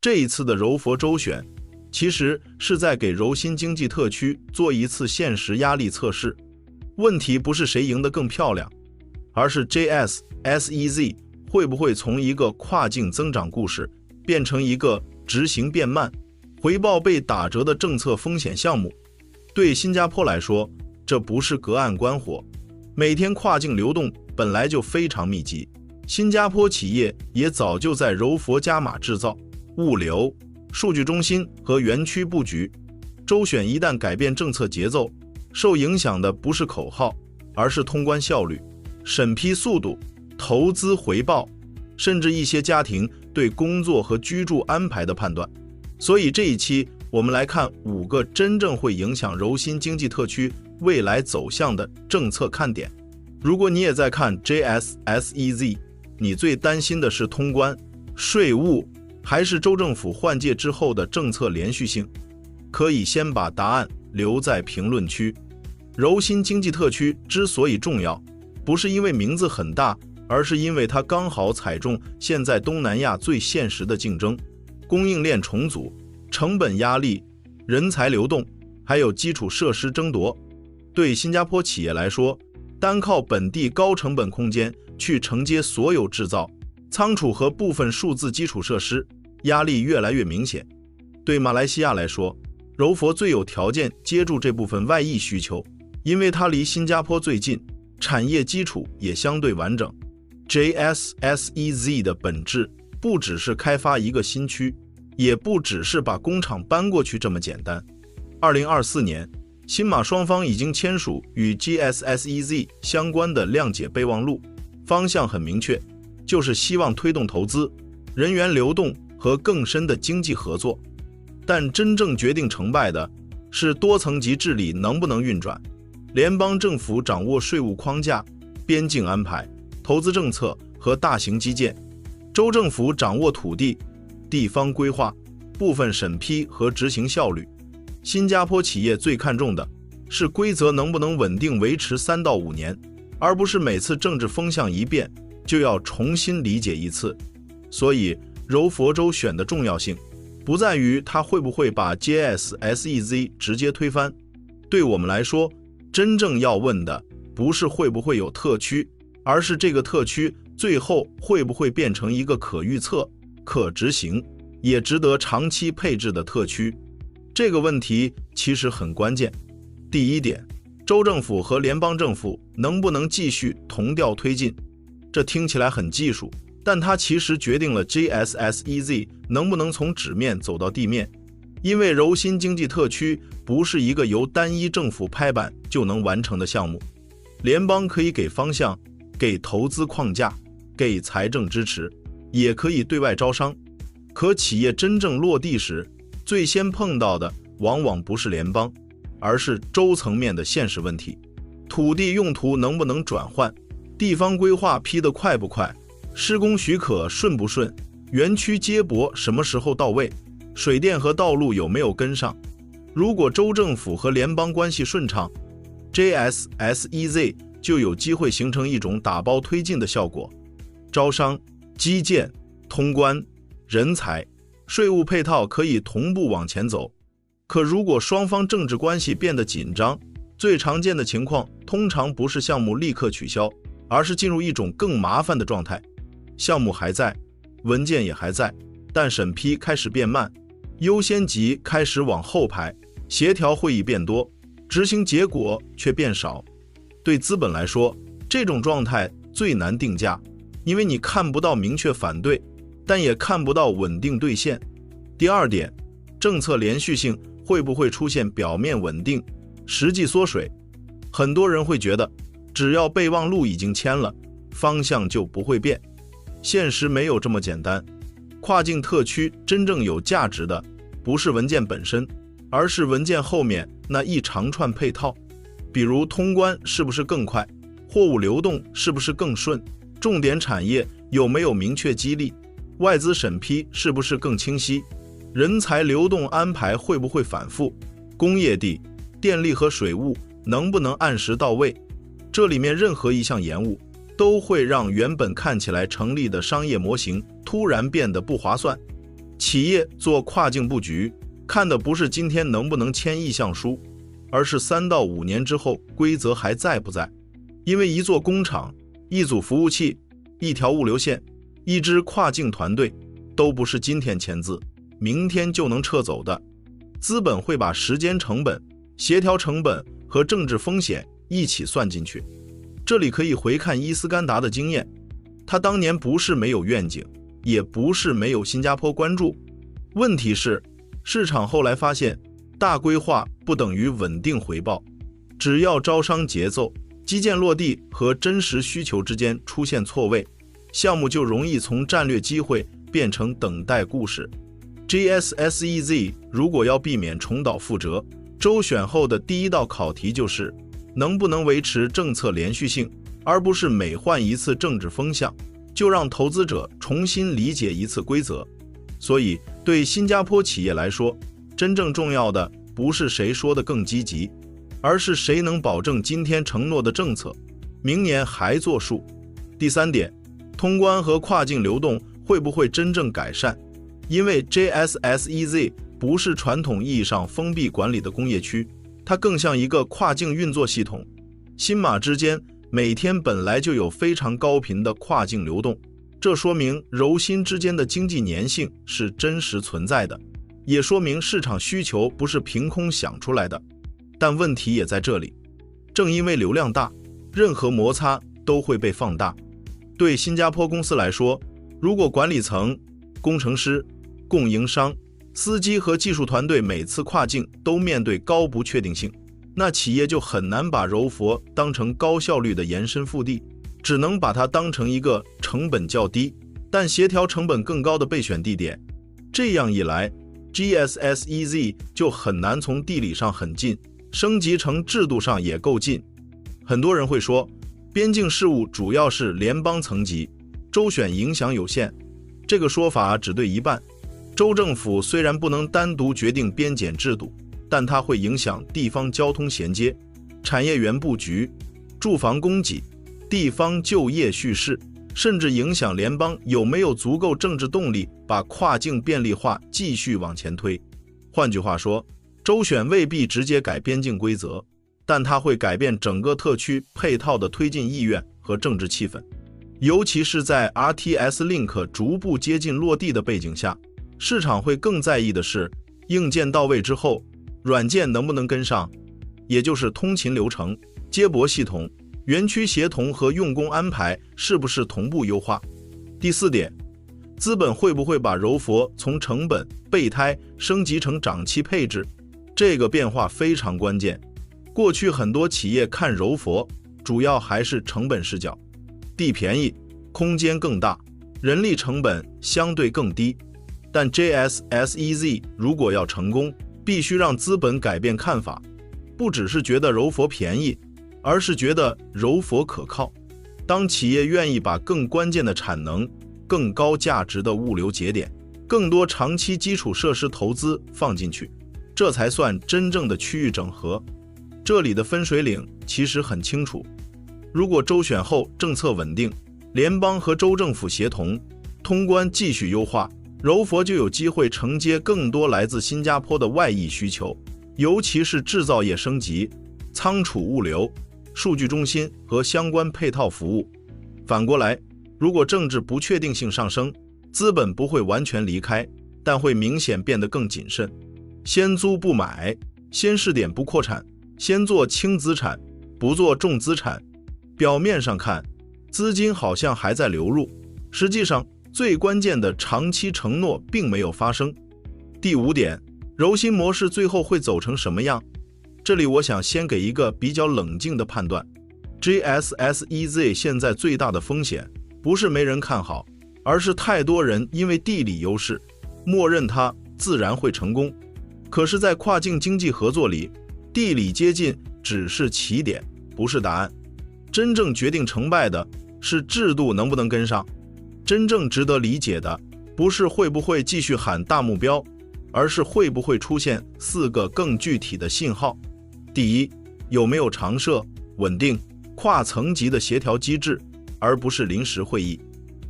这一次的柔佛州选，其实是在给柔新经济特区做一次现实压力测试。问题不是谁赢得更漂亮，而是 JSSEZ 会不会从一个跨境增长故事变成一个执行变慢、回报被打折的政策风险项目。对新加坡来说，这不是隔岸观火，每天跨境流动本来就非常密集，新加坡企业也早就在柔佛加码制造、物流、数据中心和园区布局。州选一旦改变政策节奏，受影响的不是口号，而是通关效率、审批速度、投资回报，甚至一些家庭对工作和居住安排的判断。所以这一期我们来看5个真正会影响柔新经济特区未来走向的政策看点。如果你也在看 JSSEZ， 你最担心的是通关、税务，还是州政府换届之后的政策连续性？可以先把答案留在评论区。柔新经济特区之所以重要，不是因为名字很大，而是因为它刚好踩中现在东南亚最现实的竞争、供应链重组、成本压力、人才流动，还有基础设施争夺。对新加坡企业来说，单靠本地高成本空间去承接所有制造、仓储和部分数字基础设施，压力越来越明显。对马来西亚来说，柔佛最有条件接住这部分外溢需求，因为它离新加坡最近，产业基础也相对完整。JSSEZ 的本质不只是开发一个新区，也不只是把工厂搬过去这么简单。2024年，新马双方已经签署与 JSSEZ 相关的谅解备忘录，方向很明确，就是希望推动投资、人员流动和更深的经济合作。但真正决定成败的是多层级治理能不能运转。联邦政府掌握税务框架、边境安排、投资政策和大型基建，州政府掌握土地、地方规划、部分审批和执行效率。新加坡企业最看重的是规则能不能稳定维持3到5年，而不是每次政治风向一变就要重新理解一次。所以柔佛州选的重要性不在于它会不会把 JSSEZ 直接推翻，对我们来说，真正要问的不是会不会有特区，而是这个特区最后会不会变成一个可预测、可执行，也值得长期配置的特区。这个问题其实很关键。第一点，州政府和联邦政府能不能继续同调推进？这听起来很技术，但它其实决定了 JSSEZ 能不能从纸面走到地面。因为柔新经济特区不是一个由单一政府拍板就能完成的项目，联邦可以给方向、给投资框架、给财政支持，也可以对外招商。可企业真正落地时，最先碰到的往往不是联邦，而是州层面的现实问题。土地用途能不能转换？地方规划批得快不快？施工许可顺不顺？园区接驳什么时候到位？水电和道路有没有跟上？如果州政府和联邦关系顺畅， JSSEZ 就有机会形成一种打包推进的效果。招商、基建、通关、人才、税务配套可以同步往前走。可如果双方政治关系变得紧张，最常见的情况通常不是项目立刻取消，而是进入一种更麻烦的状态。项目还在，文件也还在，但审批开始变慢，优先级开始往后排，协调会议变多，执行结果却变少。对资本来说，这种状态最难定价，因为你看不到明确反对，但也看不到稳定兑现。第二点，政策连续性会不会出现表面稳定，实际缩水？很多人会觉得，只要备忘录已经签了，方向就不会变。现实没有这么简单。跨境特区真正有价值的，不是文件本身，而是文件后面那一长串配套。比如通关是不是更快，货物流动是不是更顺，重点产业有没有明确激励，外资审批是不是更清晰，人才流动安排会不会反复，工业地、电力和水务能不能按时到位。这里面任何一项延误，都会让原本看起来成立的商业模型突然变得不划算。企业做跨境布局，看的不是今天能不能签意向书，而是3到5年之后规则还在不在。因为一座工厂、一组服务器、一条物流线、一支跨境团队，都不是今天签字，明天就能撤走的。资本会把时间成本、协调成本和政治风险一起算进去。这里可以回看伊斯干达的经验，他当年不是没有愿景，也不是没有新加坡关注。问题是，市场后来发现，大规划不等于稳定回报。只要招商节奏、基建落地和真实需求之间出现错位，项目就容易从战略机会变成等待故事。GSSEZ 如果要避免重蹈覆辙，周选后的第一道考题就是能不能维持政策连续性，而不是每换一次政治风向就让投资者重新理解一次规则。所以对新加坡企业来说，真正重要的不是谁说的更积极，而是谁能保证今天承诺的政策明年还作数。第3点，通关和跨境流动会不会真正改善？因为 JSSEZ 不是传统意义上封闭管理的工业区，它更像一个跨境运作系统。新马之间每天本来就有非常高频的跨境流动，这说明柔新之间的经济粘性是真实存在的，也说明市场需求不是凭空想出来的。但问题也在这里，正因为流量大，任何摩擦都会被放大。对新加坡公司来说，如果管理层、工程师、供应商、司机和技术团队每次跨境都面对高不确定性，那企业就很难把柔佛当成高效率的延伸腹地，只能把它当成一个成本较低但协调成本更高的备选地点。这样一来， GSSEZ 就很难从地理上很近升级成制度上也够近。很多人会说，边境事务主要是联邦层级，州选影响有限。这个说法只对一半。州政府虽然不能单独决定边检制度，但它会影响地方交通衔接、产业园布局、住房供给、地方就业叙事，甚至影响联邦有没有足够政治动力把跨境便利化继续往前推。换句话说，州选未必直接改边境规则，但它会改变整个特区配套的推进意愿和政治气氛。尤其是在 RTS Link 逐步接近落地的背景下，市场会更在意的是硬件到位之后，软件能不能跟上，也就是通勤流程、接驳系统、园区协同和用工安排是不是同步优化。第4点，资本会不会把柔佛从成本、备胎升级成涨期配置？这个变化非常关键。过去很多企业看柔佛，主要还是成本视角，地便宜，空间更大，人力成本相对更低。但 JSSEZ 如果要成功，必须让资本改变看法，不只是觉得柔佛便宜，而是觉得柔佛可靠。当企业愿意把更关键的产能、更高价值的物流节点、更多长期基础设施投资放进去，这才算真正的区域整合。这里的分水岭其实很清楚，如果州选后政策稳定，联邦和州政府协同，通关继续优化，柔佛就有机会承接更多来自新加坡的外溢需求，尤其是制造业升级、仓储物流、数据中心和相关配套服务。反过来，如果政治不确定性上升，资本不会完全离开，但会明显变得更谨慎，先租不买，先试点不扩产，先做轻资产，不做重资产。表面上看，资金好像还在流入，实际上最关键的长期承诺并没有发生。第5点，柔新模式最后会走成什么样？这里我想先给一个比较冷静的判断。JSSEZ 现在最大的风险不是没人看好，而是太多人因为地理优势，默认它自然会成功。可是在跨境经济合作里，地理接近只是起点，不是答案。真正决定成败的是制度能不能跟上。真正值得理解的不是会不会继续喊大目标，而是会不会出现4个更具体的信号。第1，有没有常设、稳定、跨层级的协调机制，而不是临时会议。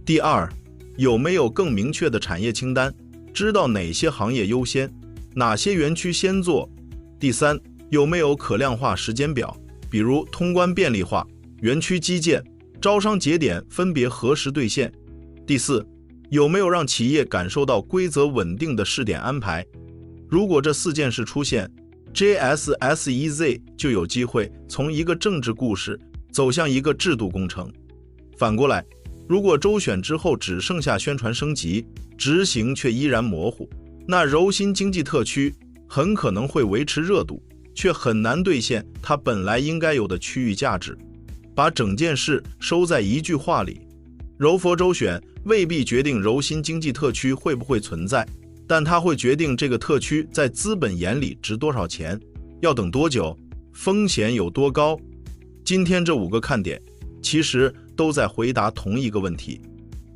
第2，有没有更明确的产业清单，知道哪些行业优先，哪些园区先做。第三，有没有可量化时间表，比如通关便利化、园区基建、招商节点分别何时兑现。第四，有没有让企业感受到规则稳定的试点安排。如果这4件事出现， JSSEZ 就有机会从一个政治故事走向一个制度工程。反过来，如果周选之后只剩下宣传升级，执行却依然模糊，那柔新经济特区很可能会维持热度，却很难兑现它本来应该有的区域价值。把整件事收在一句话里，柔佛周选未必决定柔新经济特区会不会存在，但它会决定这个特区在资本眼里值多少钱，要等多久，风险有多高。今天这5个看点其实都在回答同一个问题，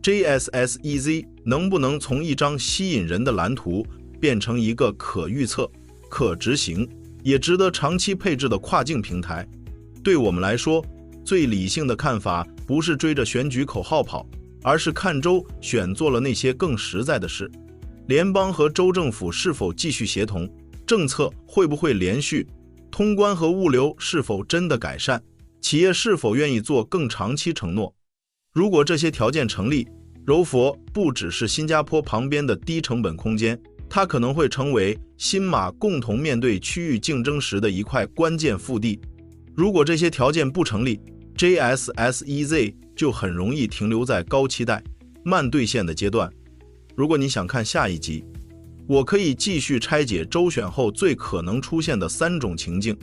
JSSEZ 能不能从一张吸引人的蓝图变成一个可预测、可执行，也值得长期配置的跨境平台。对我们来说，最理性的看法不是追着选举口号跑，而是看州选做了那些更实在的事。联邦和州政府是否继续协同，政策会不会连续，通关和物流是否真的改善，企业是否愿意做更长期承诺。如果这些条件成立，柔佛不只是新加坡旁边的低成本空间，它可能会成为新马共同面对区域竞争时的一块关键腹地。如果这些条件不成立， JSSEZ 就很容易停留在高期待、慢兑现的阶段。如果你想看下一集，我可以继续拆解周选后最可能出现的3种情境：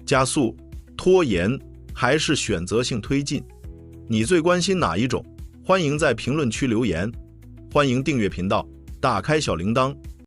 加速、拖延还是选择性推进。你最关心哪一种？欢迎在评论区留言，欢迎订阅频道，打开小铃铛，